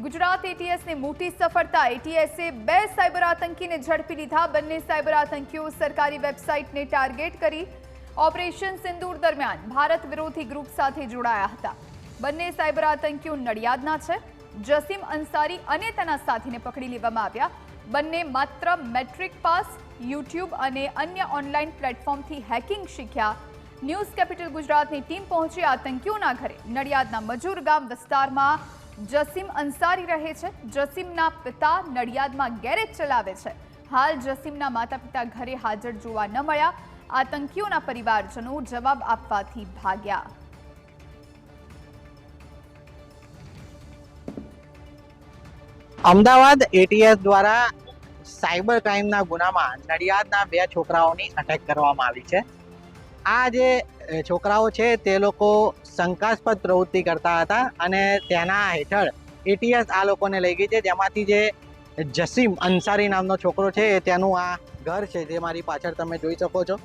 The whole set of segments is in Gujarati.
ગુજરાત એટીએસને મોટી સફળતા। એટીએસે 2 સાયબર આતંકીને ઝડપી લીધા। બંને સાયબર આતંકીઓ સરકારી વેબસાઇટને ટાર્ગેટ કરી ઓપરેશન સિંદૂર દરમિયાન ભારત વિરોધી ગ્રુપ સાથે જોડાયા હતા। બંને સાયબર આતંકીઓ નડિયાદના છે। જસીમ અંસારી અને તેના સાથીને પકડી લેવામાં આવ્યા। બંને માત્ર મેટ્રિક પાસ, યુટ્યુબ અને અન્ય ઓનલાઈન પ્લેટફોર્મથી હેકિંગ શીખ્યા। ન્યૂઝ કેપિટલ ગુજરાતની ટીમ પહોંચી આતંકીઓના ઘરે। નડિયાદના મજૂર ગામ વિસ્તારમાં જસીમ અંસારી રહે છે। જસીમના પિતા નડિયાદમાં ગેરેજ ચલાવે છે। હાલ જસીમના માતા પિતા ઘરે હાજર જોવા ન મળ્યા। આતંકીઓના પરિવારજનો જવાબ આપવાથી ભાગ્યા। અમદાવાદ એટીએસ દ્વારા સાયબર ક્રાઇમના ગુનામાં નડિયાદના 2 છોકરાઓની અટેક કરવામાં આવી છે। આ જે છોકરાઓ છે તે લોકો શંકાસ્પદ પ્રવૃત્તિ કરતા હતા અને તેના હેઠળ એટીએસ આ લોકોને લઈ ગઈ છે, જેમાંથી જે જસીમ અંસારી નામનો છોકરો છે તેનું આ ઘર છે, જે મારી પાછળ તમે જોઈ શકો છો।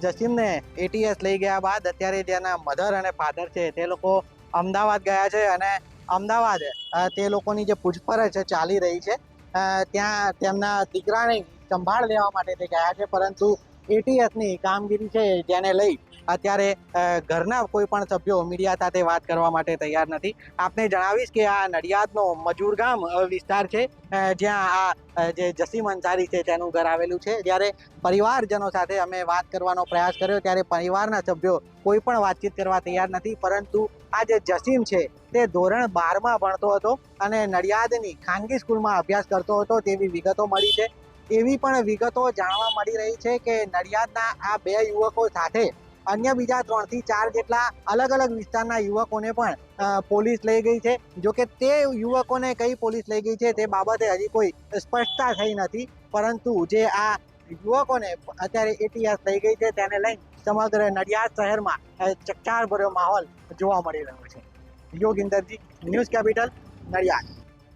જસીમને એટીએસ લઈ ગયા બાદ અત્યારે તેના મધર અને ફાધર છે તે લોકો અમદાવાદ ગયા છે અને અમદાવાદ તે લોકોની જે પૂછપરછ ચાલી રહી છે ત્યાં તેમના દીકરાની સંભાળ લેવા માટે તે ગયા છે, પરંતુ એટીએસની કામગીરી છે જેને લઈ અત્યારે ઘરના કોઈ પણ સભ્યો મીડિયા સાથે વાત કરવા માટે તૈયાર નથી। આપને જણાવીશ કે આ નડિયાદનો મજૂર ગામ વિસ્તાર છે, જ્યાં આ જે જસીમ અંસારી છે તેનું ઘર આવેલું છે। જ્યારે પરિવારજનો સાથે અમે વાત કરવાનો પ્રયાસ કર્યો ત્યારે પરિવારના સભ્યો કોઈ પણ વાતચીત કરવા તૈયાર નથી, પરંતુ આ જે જસીમ છે તે ધોરણ 12માં ભણતો હતો અને નડિયાદની ખાનગી સ્કૂલમાં અભ્યાસ કરતો હતો તેવી વિગતો મળી છે। એવી પણ વિગતો જાણવા મળી રહી છે કે નડિયાદના આ 2 યુવકો સાથે અન્ય બીજા 3 થી 4 જેટલા અલગ અલગ વિસ્તારના યુવકોને પણ પોલીસ લઈ ગઈ છે। જો કે તે યુવકોને કઈ પોલીસ લઈ ગઈ છે તે બાબતે હજી કોઈ સ્પષ્ટતા થઈ નથી, પરંતુ જે આ યુવકોને અત્યારે એટીએસ લઈ ગઈ છે તેને લઈ સમગ્ર નડિયાદ શહેરમાં ચકચાર ભર્યો માહોલ જોવા મળી રહ્યો છે। યોગિંદરજી, ન્યૂઝ કેપિટલ, નડિયાદ।